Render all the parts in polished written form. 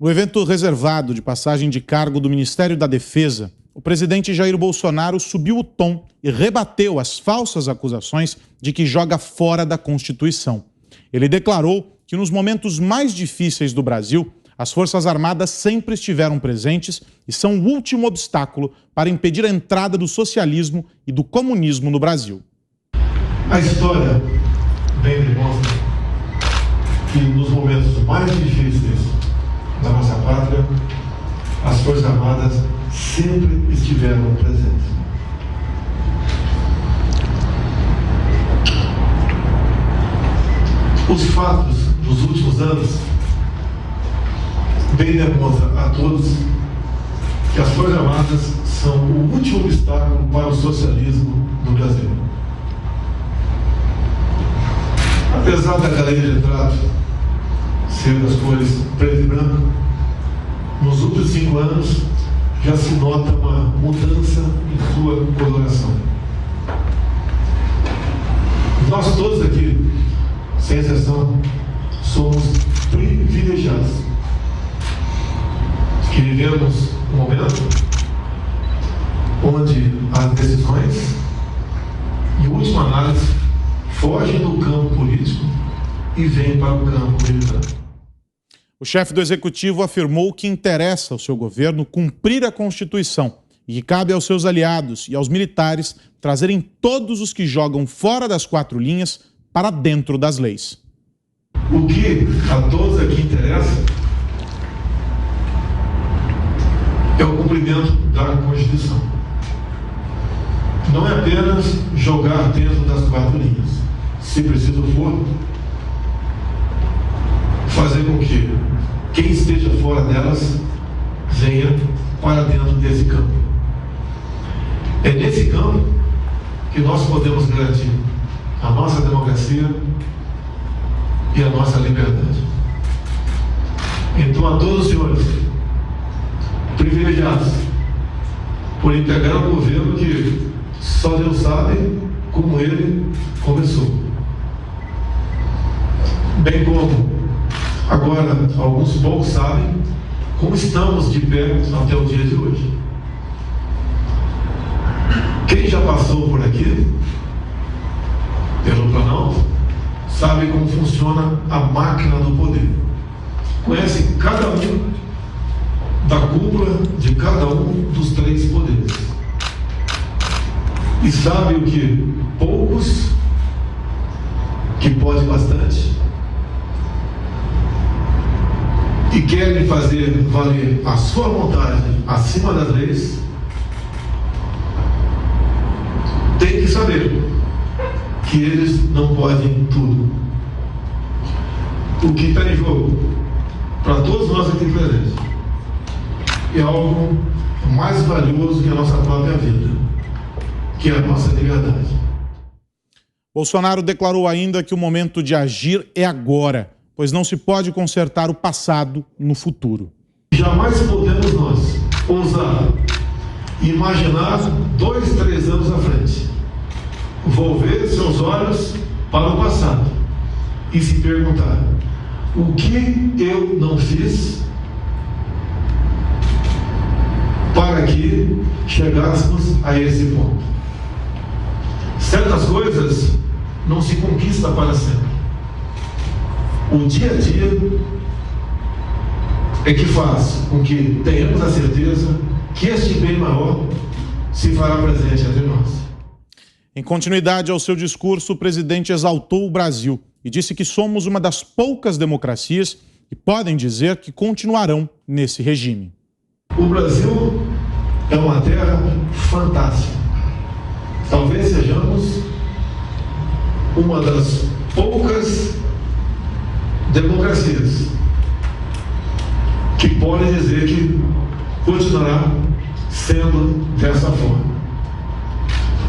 No evento reservado de passagem de cargo do Ministério da Defesa, o presidente Jair Bolsonaro subiu o tom e rebateu as falsas acusações de que joga fora da Constituição. Ele declarou que nos momentos mais difíceis do Brasil, as Forças Armadas sempre estiveram presentes e são o último obstáculo para impedir a entrada do socialismo e do comunismo no Brasil. A história bem demonstra que nos momentos mais difíceis da nossa pátria, as Forças Armadas sempre estiveram presentes. Os fatos dos últimos anos bem demonstram a todos que as Forças Armadas são o último obstáculo para o socialismo no Brasil. Apesar da galeria de trato ser das cores preto e branco, nos últimos 5 anos já se nota uma mudança em sua coloração. Nós todos aqui, sem exceção, somos privilegiados, que vivemos um momento onde as decisões, em última análise, fogem do campo político e vêm para o campo militar. O chefe do Executivo afirmou que interessa ao seu governo cumprir a Constituição e que cabe aos seus aliados e aos militares trazerem todos os que jogam fora das 4 linhas para dentro das leis. O que a todos aqui interessa é o cumprimento da Constituição. Não é apenas jogar dentro das 4 linhas. Se preciso for, fazer com que quem esteja fora delas venha para dentro desse campo. É nesse campo que nós podemos garantir a nossa democracia e a nossa liberdade. Então, a todos os senhores privilegiados por integrar um governo que só Deus sabe como ele começou, bem como agora alguns poucos sabem como estamos de pé até o dia de hoje. Quem já passou por aqui, pelo Planalto, sabe como funciona a máquina do poder. Conhece cada um da cúpula de cada um dos 3 poderes. E sabe o que poucos, que podem bastante, e querem fazer valer a sua vontade acima das leis, tem que saber que eles não podem tudo. O que está em jogo para todos nós aqui presentes é algo mais valioso que a nossa própria vida, que é a nossa liberdade. Bolsonaro declarou ainda que o momento de agir é agora, pois não se pode consertar o passado no futuro. Jamais podemos nós ousar imaginar 2, 3 anos à frente, volver seus olhos para o passado e se perguntar: o que eu não fiz para que chegássemos a esse ponto? Certas coisas não se conquistam para sempre. O dia a dia é que faz com que tenhamos a certeza que este bem maior se fará presente entre nós. Em continuidade ao seu discurso, o presidente exaltou o Brasil e disse que somos uma das poucas democracias que podem dizer que continuarão nesse regime. O Brasil é uma terra fantástica. Talvez sejamos uma das poucas democracias que podem dizer que continuará sendo dessa forma.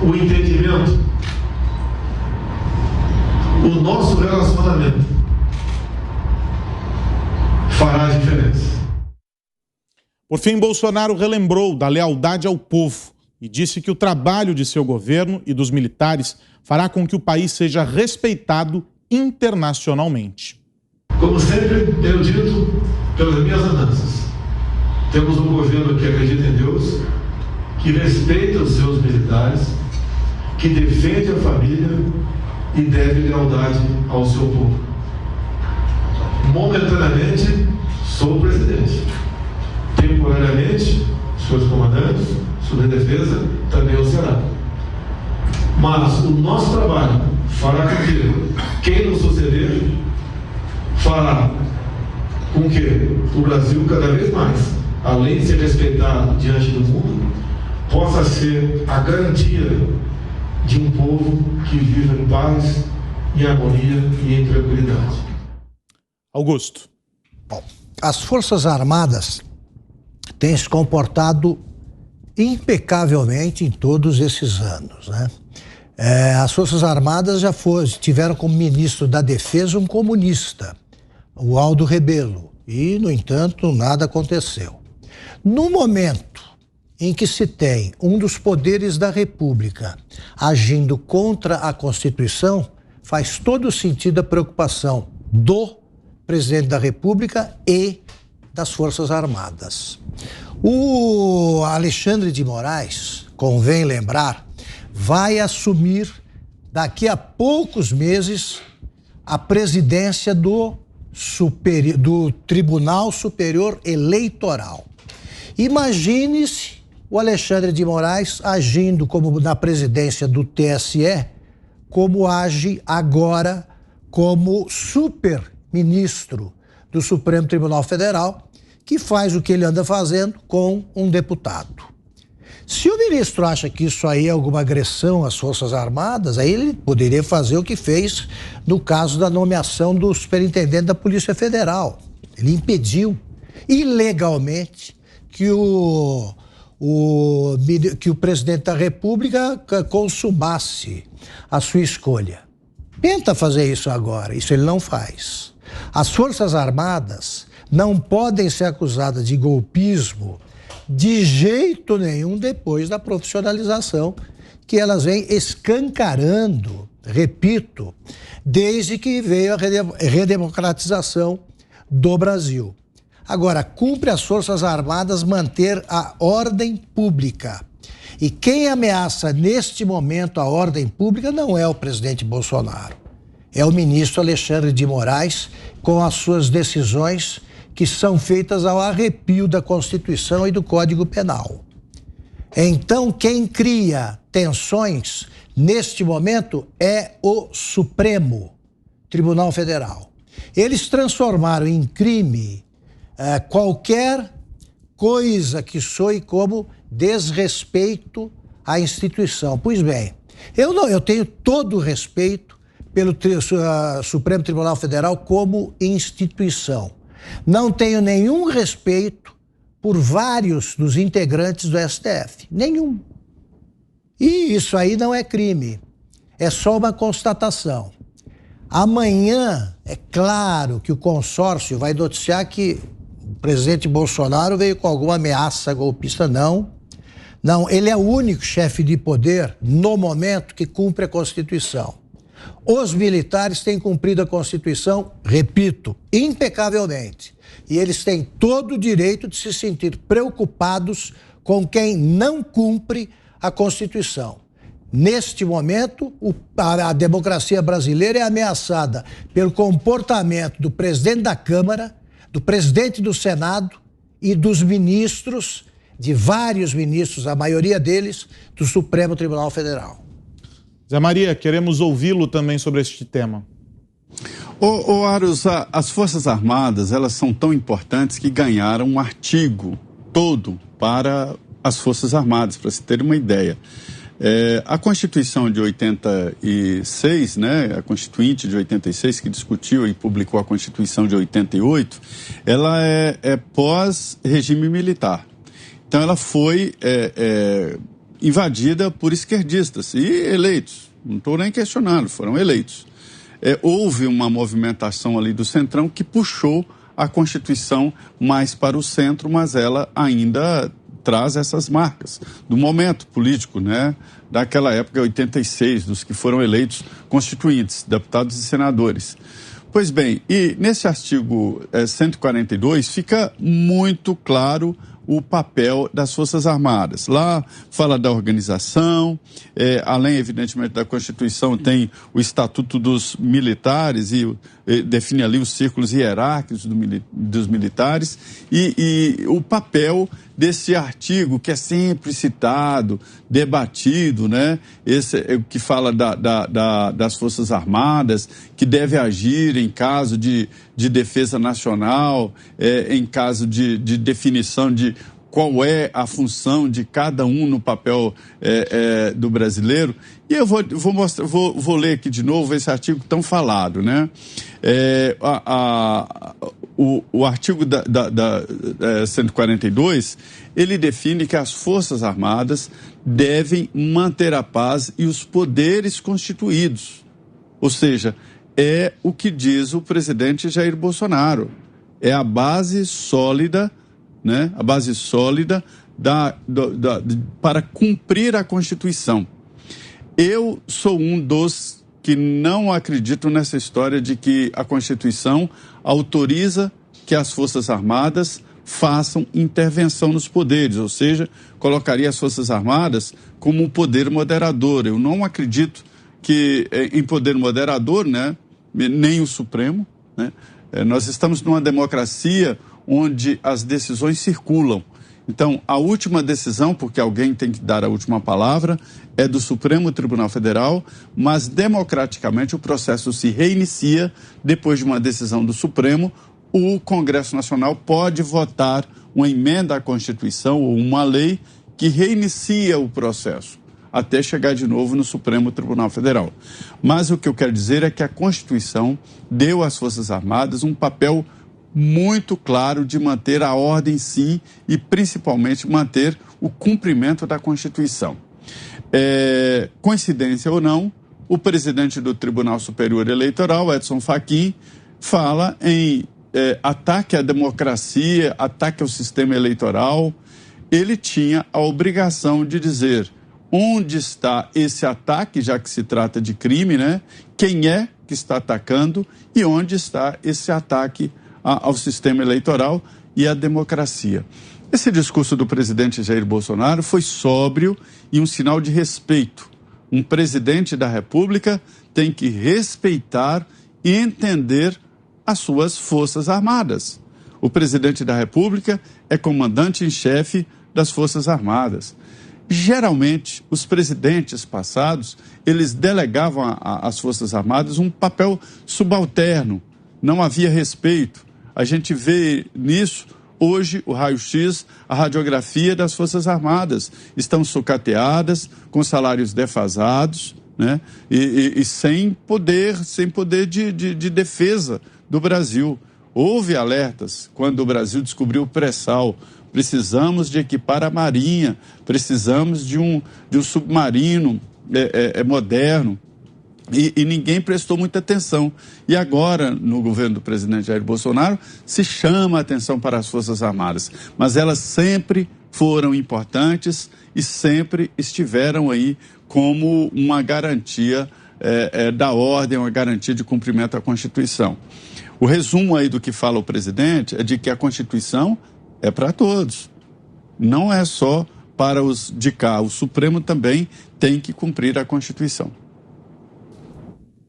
O entendimento, o nosso relacionamento fará a diferença. Por fim, Bolsonaro relembrou da lealdade ao povo e disse que o trabalho de seu governo e dos militares fará com que o país seja respeitado internacionalmente. Como sempre tenho dito, pelas minhas andanças, temos um governo que acredita em Deus, que respeita os seus militares, que defende a família e deve lealdade ao seu povo. Momentaneamente, sou o presidente. Temporariamente, senhores comandantes, sobre a defesa, também o será. Mas o nosso trabalho fará com que quem nos suceder fará com que o Brasil, cada vez mais, além de ser respeitado diante do mundo, possa ser a garantia de um povo que vive em paz, em harmonia e em tranquilidade. Augusto. Bom, as Forças Armadas têm se comportado impecavelmente em todos esses anos, né? As Forças Armadas já tiveram como ministro da Defesa um comunista, o Aldo Rebelo, e, no entanto, nada aconteceu. No momento em que se tem um dos poderes da República agindo contra a Constituição, faz todo sentido a preocupação do presidente da República e das Forças Armadas. O Alexandre de Moraes, convém lembrar, vai assumir daqui a poucos meses a presidência do Tribunal Superior Eleitoral. Imagine-se o Alexandre de Moraes agindo como na presidência do TSE, como age agora como super-ministro do Supremo Tribunal Federal, que faz o que ele anda fazendo com um deputado. Se o ministro acha que isso aí é alguma agressão às Forças Armadas, aí ele poderia fazer o que fez no caso da nomeação do superintendente da Polícia Federal. Ele impediu ilegalmente que o presidente da República consumasse a sua escolha. Tenta fazer isso agora, isso ele não faz. As Forças Armadas não podem ser acusadas de golpismo de jeito nenhum depois da profissionalização que elas vêm escancarando, repito, desde que veio a redemocratização do Brasil. Agora, cumpre às Forças Armadas manter a ordem pública. E quem ameaça neste momento a ordem pública não é o presidente Bolsonaro, é o ministro Alexandre de Moraes com as suas decisões que são feitas ao arrepio da Constituição e do Código Penal. Então, quem cria tensões neste momento é o Supremo Tribunal Federal. Eles transformaram em crime qualquer coisa que soe como desrespeito à instituição. Pois bem, eu tenho todo o respeito pelo Supremo Tribunal Federal como instituição. Não tenho nenhum respeito por vários dos integrantes do STF. Nenhum. E isso aí não é crime. É só uma constatação. Amanhã, é claro que o consórcio vai noticiar que o presidente Bolsonaro veio com alguma ameaça golpista. Não, ele é o único chefe de poder, no momento, que cumpre a Constituição. Os militares têm cumprido a Constituição, repito, impecavelmente. E eles têm todo o direito de se sentir preocupados com quem não cumpre a Constituição. Neste momento, a democracia brasileira é ameaçada pelo comportamento do presidente da Câmara, do presidente do Senado e dos ministros, de vários ministros, a maioria deles, do Supremo Tribunal Federal. Zé Maria, queremos ouvi-lo também sobre este tema. Aros, as Forças Armadas, elas são tão importantes que ganharam um artigo todo para as Forças Armadas, para se ter uma ideia. A Constituição de 86, né, a Constituinte de 86, que discutiu e publicou a Constituição de 88, ela é pós-regime militar. Então ela foi invadida por esquerdistas e eleitos. Não estou nem questionando, foram eleitos. Houve uma movimentação ali do Centrão que puxou a Constituição mais para o centro, mas ela ainda traz essas marcas do momento político, né? Daquela época, 86, dos que foram eleitos constituintes, deputados e senadores. Pois bem, e nesse artigo 142 fica muito claro o papel das Forças Armadas. Lá fala da organização, além, evidentemente, da Constituição, tem o Estatuto dos Militares e define ali os círculos hierárquicos dos militares e o papel desse artigo que é sempre citado, debatido, né? Esse é o que fala das Forças Armadas, que deve agir em caso de defesa nacional, em caso de definição de qual é a função de cada um no papel do brasileiro. E eu vou ler aqui de novo esse artigo tão falado, né? O artigo da 142, ele define que as Forças Armadas devem manter a paz e os poderes constituídos. Ou seja, é o que diz o presidente Jair Bolsonaro. É a base sólida, né? A base sólida para cumprir a Constituição. Eu sou um dos que não acreditam nessa história de que a Constituição autoriza que as Forças Armadas façam intervenção nos poderes, ou seja, colocaria as Forças Armadas como um poder moderador. Eu não acredito que em poder moderador, né, nem o Supremo, né? Nós estamos numa democracia onde as decisões circulam. Então, a última decisão, porque alguém tem que dar a última palavra, é do Supremo Tribunal Federal, mas democraticamente o processo se reinicia depois de uma decisão do Supremo. O Congresso Nacional pode votar uma emenda à Constituição ou uma lei que reinicia o processo, até chegar de novo no Supremo Tribunal Federal. Mas o que eu quero dizer é que a Constituição deu às Forças Armadas um papel muito claro de manter a ordem em si e principalmente manter o cumprimento da Constituição. Coincidência ou não, o presidente do Tribunal Superior Eleitoral, Edson Fachin, fala em ataque à democracia, ataque ao sistema eleitoral. Ele tinha a obrigação de dizer onde está esse ataque, já que se trata de crime, né? Quem é que está atacando e onde está esse ataque ao sistema eleitoral e à democracia. Esse discurso do presidente Jair Bolsonaro foi sóbrio e um sinal de respeito. Um presidente da República tem que respeitar e entender as suas Forças Armadas. O presidente da República é comandante em chefe das Forças Armadas. Geralmente, os presidentes passados, eles delegavam às Forças Armadas um papel subalterno. Não havia respeito. A gente vê nisso, hoje, o raio-x, a radiografia das Forças Armadas. Estão sucateadas, com salários defasados, né? E sem poder de defesa do Brasil. Houve alertas quando o Brasil descobriu o pré-sal. Precisamos de equipar a Marinha, precisamos de um submarino moderno. E ninguém prestou muita atenção. E agora, no governo do presidente Jair Bolsonaro, se chama a atenção para as Forças Armadas. Mas elas sempre foram importantes e sempre estiveram aí como uma garantia da ordem, uma garantia de cumprimento à Constituição. O resumo aí do que fala o presidente é de que a Constituição é para todos. Não é só para os de cá. O Supremo também tem que cumprir a Constituição.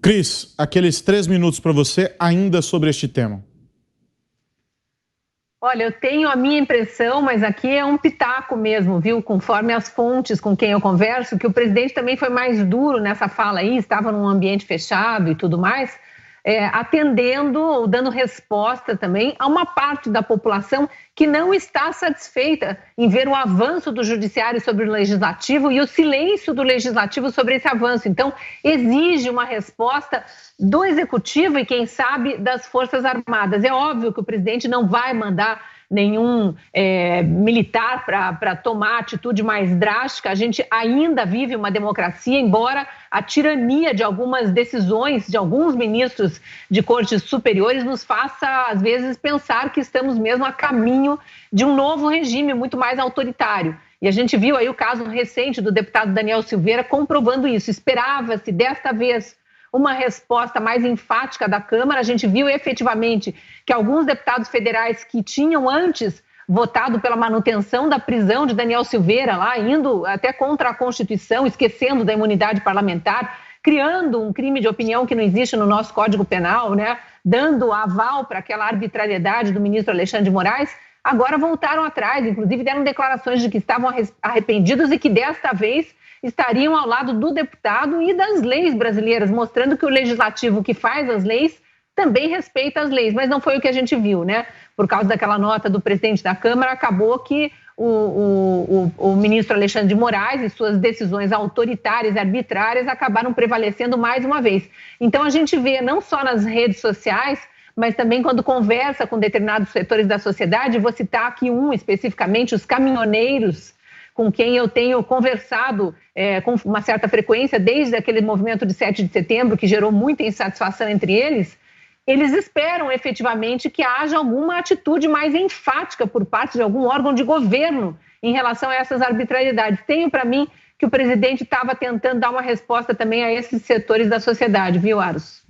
Cris, aqueles 3 minutos para você ainda sobre este tema. Olha, eu tenho a minha impressão, mas aqui é um pitaco mesmo, viu? Conforme as fontes com quem eu converso, que o presidente também foi mais duro nessa fala aí, estava num ambiente fechado e tudo mais, atendendo ou dando resposta também a uma parte da população que não está satisfeita em ver o avanço do judiciário sobre o legislativo e o silêncio do legislativo sobre esse avanço. Então, exige uma resposta do executivo e, quem sabe, das Forças Armadas. É óbvio que o presidente não vai mandar nenhum militar para tomar atitude mais drástica. A gente ainda vive uma democracia, embora a tirania de algumas decisões de alguns ministros de cortes superiores nos faça, às vezes, pensar que estamos mesmo a caminho de um novo regime muito mais autoritário. E a gente viu aí o caso recente do deputado Daniel Silveira comprovando isso. Esperava-se, desta vez, uma resposta mais enfática da Câmara. A gente viu efetivamente que alguns deputados federais que tinham antes votado pela manutenção da prisão de Daniel Silveira, lá indo até contra a Constituição, esquecendo da imunidade parlamentar, criando um crime de opinião que não existe no nosso Código Penal, né? Dando aval para aquela arbitrariedade do ministro Alexandre de Moraes, agora voltaram atrás, inclusive deram declarações de que estavam arrependidos e que desta vez estariam ao lado do deputado e das leis brasileiras, mostrando que o legislativo que faz as leis também respeita as leis, mas não foi o que a gente viu, né? Por causa daquela nota do presidente da Câmara, acabou que o ministro Alexandre de Moraes e suas decisões autoritárias e arbitrárias acabaram prevalecendo mais uma vez. Então a gente vê, não só nas redes sociais, mas também quando conversa com determinados setores da sociedade, vou citar aqui especificamente, os caminhoneiros, com quem eu tenho conversado com uma certa frequência, desde aquele movimento de 7 de setembro, que gerou muita insatisfação entre eles. Eles esperam efetivamente que haja alguma atitude mais enfática por parte de algum órgão de governo em relação a essas arbitrariedades. Tenho para mim que o presidente estava tentando dar uma resposta também a esses setores da sociedade, viu, Aros?